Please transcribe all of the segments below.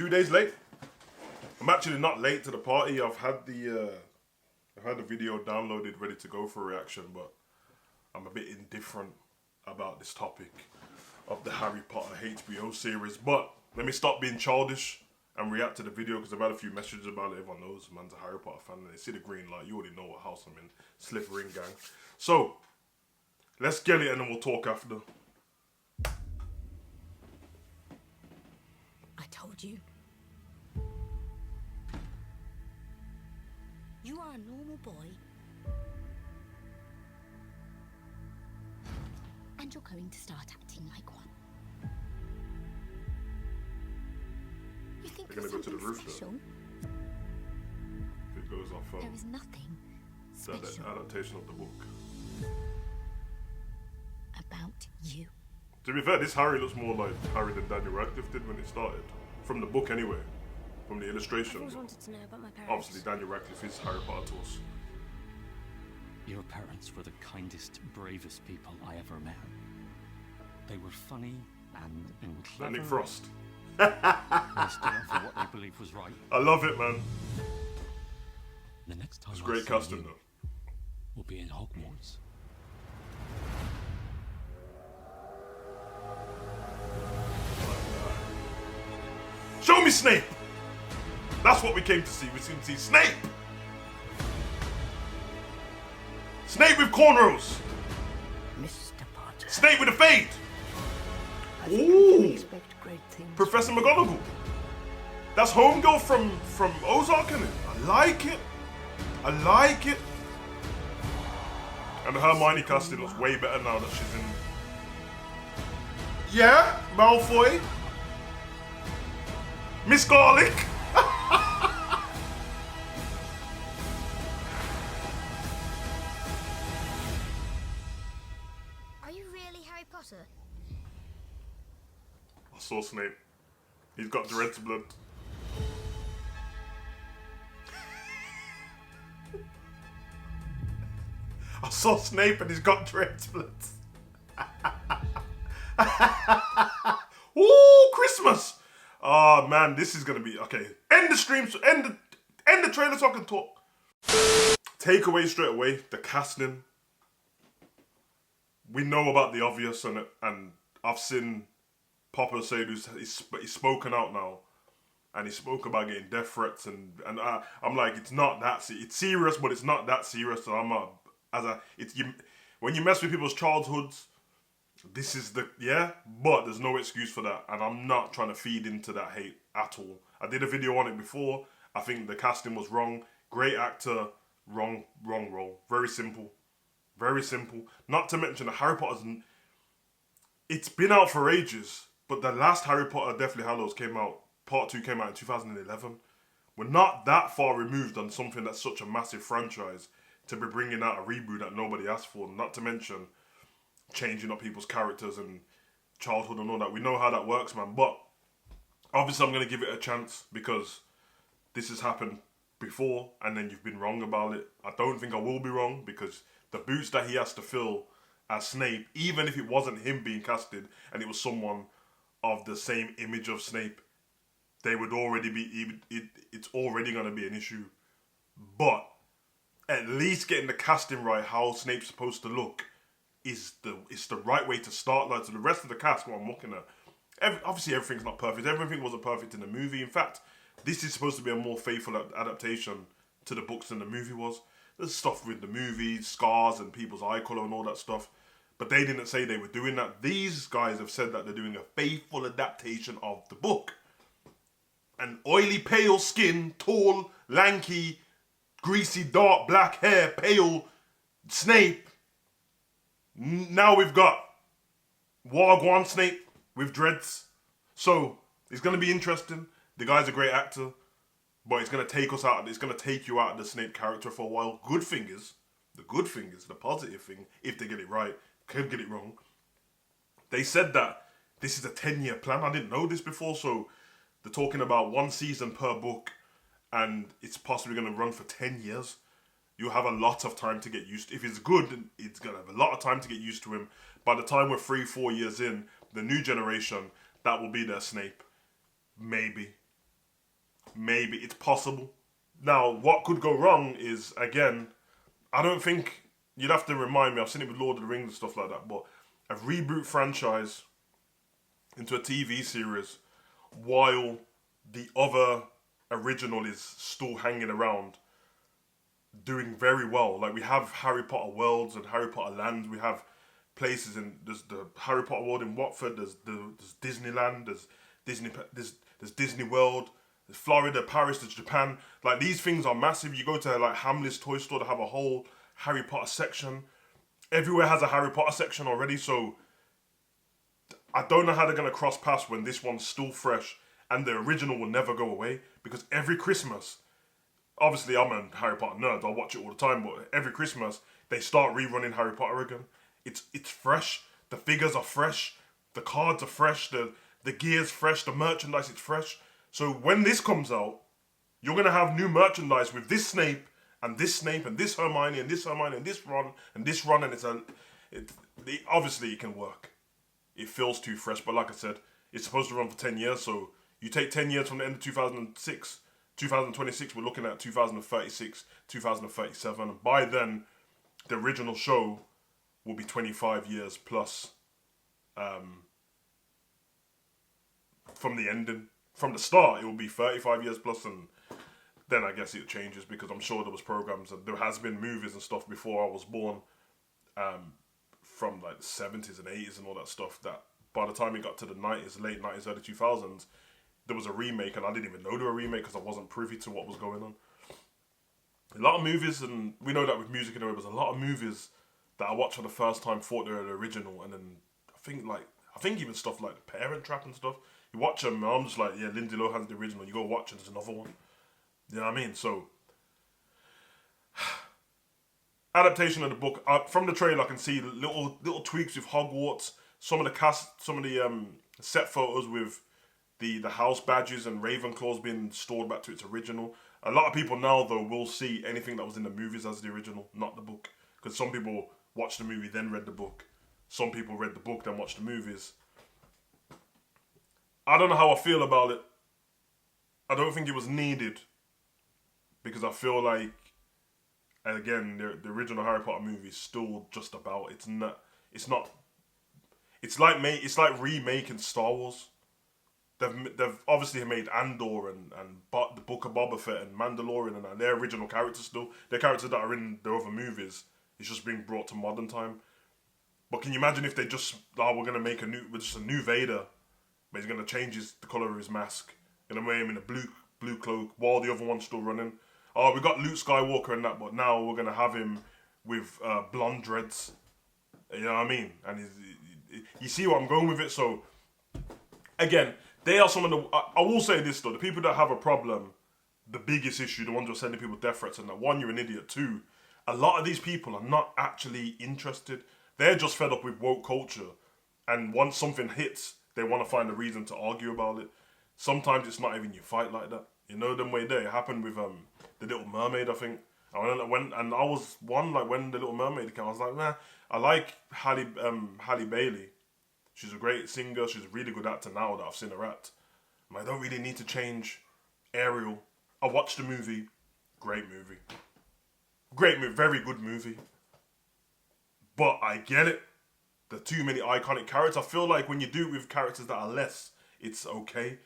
2 days late. I'm actually not late to the party. I've had the video downloaded, ready to go for reaction, but I'm a bit indifferent about this topic of the Harry Potter HBO series. But let me stop being childish and react to the video because I've had a few messages about it. Everyone knows man's a Harry Potter fan and they see the green light. You already know what house I'm in. Slytherin gang. So, let's get it and then we'll talk after. I told you. You are a normal boy. And you're going to start acting like one. You think They're you're gonna go to the something roof special? If it goes off There is nothing the special adaptation of the book. about you. To be fair, this Harry looks more like Harry than Daniel Radcliffe did when it started. From the book anyway. From the I've illustration. always wanted to know about my parents. Obviously, Daniel Radcliffe is Harry Potter to us. Your parents were the kindest, bravest people I ever met. They were funny and clever. Nick Frost. They stood up for what they believed was right. I love it, man. The next time It's I great see casting, you though. will be in Hogwarts. Show me Snape! That's what we came to see. We came to see Snape! Snape with cornrows! Mr. Potter. Snape with a fade! I think we can Ooh! expect great things. Professor McGonagall. That's Homegirl from Ozark, innit? I like it. I like it. And the Hermione casting looks way better now that she's in. Yeah, Malfoy. Miss Garlic. Are you really Harry Potter? I saw Snape. He's got Dread's blood. I saw Snape and he's got Dread's blood. Ooh, Christmas! Oh man, this is gonna be okay. End the stream, end the trailer so I can talk. Takeaway straight away, the casting. We know about the obvious, and I've seen Papa say he's spoken out now, and he spoke about getting death threats, and I'm like, it's not that it's serious, but it's not that serious. And when you mess with people's childhoods, this is but there's no excuse for that, and I'm not trying to feed into that hate at all. I did a video on it before. I think the casting was wrong. Great actor, wrong role. Very simple. Very simple. Not to mention the Harry Potter's. It's been out for ages, but the last Harry Potter, Deathly Hallows, came out. Part 2 came out in 2011. We're not that far removed on something that's such a massive franchise to be bringing out a reboot that nobody asked for. Not to mention changing up people's characters and childhood and all that. We know how that works, man. But obviously, I'm going to give it a chance because this has happened before, and then you've been wrong about it. I don't think I will be wrong because the boots that he has to fill as Snape, even if it wasn't him being casted and it was someone of the same image of Snape, they would already be. It's already going to be an issue. But at least getting the casting right, how Snape's supposed to look, is the right way to start. Like, to the rest of the cast, what I'm looking at, obviously everything's not perfect. Everything wasn't perfect in the movie. In fact, this is supposed to be a more faithful adaptation to the books than the movie was. There's stuff with the movie, scars and people's eye colour and all that stuff. But they didn't say they were doing that. These guys have said that they're doing a faithful adaptation of the book. An oily, pale skin, tall, lanky, greasy, dark, black hair, pale Snape. Now we've got Wagwan Snape with dreads. So, it's going to be interesting. The guy's a great actor. But it's going to take us out. It's going to take you out of the Snape character for a while. The good thing is, the positive thing, if they get it right, could get it wrong. They said that this is a 10-year plan. I didn't know this before. So, they're talking about 1 season per book. And it's possibly going to run for 10 years. You'll have a lot of time to get used to. If it's good, it's going to have a lot of time to get used to him. By the time we're 3-4 years in, the new generation, that will be their Snape. Maybe. maybe it's possible. Now, what could go wrong is, again, I don't think you'd have to remind me. I've seen it with Lord of the Rings and stuff like that, but a reboot franchise into a TV series while the other original is still hanging around, doing very well. Like, we have Harry Potter worlds and Harry Potter lands. We have places in there's the Harry Potter world in Watford. There's Disneyland. There's Disney World. There's Florida, Paris. There's Japan. Like, these things are massive. You go to like Hamlet's toy store to have a whole Harry Potter section. Everywhere has a Harry Potter section already. So I don't know how they're gonna cross paths when this one's still fresh and the original will never go away, because every Christmas, obviously I'm a Harry Potter nerd, I watch it all the time, but every Christmas they start rerunning Harry Potter again. It's fresh, the figures are fresh, the cards are fresh, the gear's fresh, the merchandise is fresh. So when this comes out, you're gonna have new merchandise with this Snape and this Snape and this Hermione and this Hermione and this Ron and this Ron, and obviously it can work. It feels too fresh, but like I said, it's supposed to run for 10 years, so you take 10 years from the end of 2026, we're looking at 2036, 2037, and by then, the original show will be 25 years plus from the ending. From the start, it will be 35 years plus, and then I guess it changes, because I'm sure there was programs, and there has been movies and stuff before I was born, from like the 70s and 80s and all that stuff, that by the time it got to the 90s, late 90s, early 2000s, there was a remake, and I didn't even know there were a remake because I wasn't privy to what was going on. A lot of movies, and we know that with music anyway, there's a lot of movies that I watched for the first time thought they were the original, and then I think even stuff like Parent Trap and stuff, you watch them and I'm just like, yeah, Lindsay Lohan's the original, you go watch it, there's another one. You know what I mean? So, adaptation of the book, from the trailer I can see little tweaks with Hogwarts, some of the cast, some of the set photos with the house badges and Ravenclaw's being stored back to its original. A lot of people now, though, will see anything that was in the movies as the original, not the book. Because some people watched the movie, then read the book. Some people read the book, then watched the movies. I don't know how I feel about it. I don't think it was needed. Because I feel like, again, the original Harry Potter movie is still just about, it's like remaking Star Wars. They've obviously made Andor and the Book of Boba Fett and Mandalorian, and their original characters still. Their characters that are in the other movies, it's just being brought to modern time. But can you imagine if they just, we're going to make a new Vader, but he's going to change the colour of his mask, going to make him in a blue cloak while the other one's still running. Oh, we got Luke Skywalker and that, but now we're going to have him with blonde dreads. You know what I mean? And you see where I'm going with it? So, again, they are some of the... I will say this, though. The people that have a problem, the biggest issue, the ones who are sending people death threats, and that, one, you're an idiot. Two, a lot of these people are not actually interested. They're just fed up with woke culture. And once something hits, they want to find a reason to argue about it. Sometimes it's not even your fight like that. You know, them way there. It happened with The Little Mermaid, I think. And I was one, like, when The Little Mermaid came, I was like, nah, I like Halle Bailey. She's a great singer. She's a really good actor now that I've seen her act. I don't really need to change Ariel. I watched the movie. Great movie. Great movie. Very good movie. But I get it. There are too many iconic characters. I feel like when you do it with characters that are less, it's okay.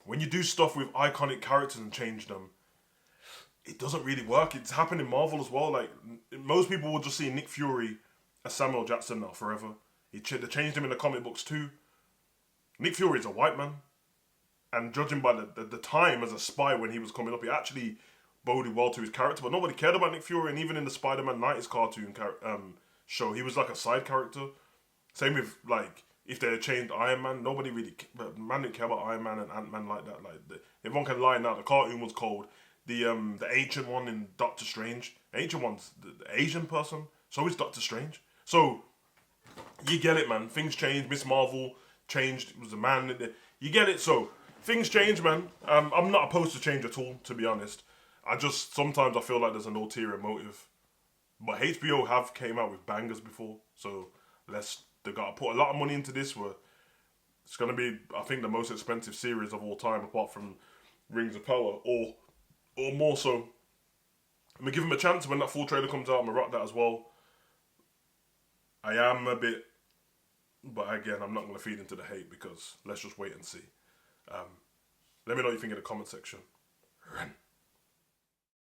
When you do stuff with iconic characters and change them, it doesn't really work. It's happened in Marvel as well. Like, most people will just see Nick Fury as Samuel Jackson now forever. They changed him in the comic books too. Nick Fury is a white man. And judging by the time as a spy when he was coming up, he actually boded well to his character. But nobody cared about Nick Fury. And even in the Spider-Man 90s cartoon show, he was like a side character. Same with, like, if they had changed Iron Man, nobody really... Man didn't care about Iron Man and Ant-Man like that. Like, everyone can lie now. The cartoon was cold. The ancient one in Doctor Strange. The ancient one's the Asian person. So is Doctor Strange. So... you get it, man. Things change. Miss Marvel changed. It was a man. You get it. So, things change, man. I'm not opposed to change at all, to be honest. Sometimes I feel like there's an ulterior motive. But HBO have came out with bangers before. So, they got to put a lot of money into this. Where it's going to be, I think, the most expensive series of all time, apart from Rings of Power, or more so. I'm gonna give him a chance when that full trailer comes out. I'm gonna rock that as well. I am a bit, but again, I'm not gonna feed into the hate because let's just wait and see. Let me know what you think in the comment section.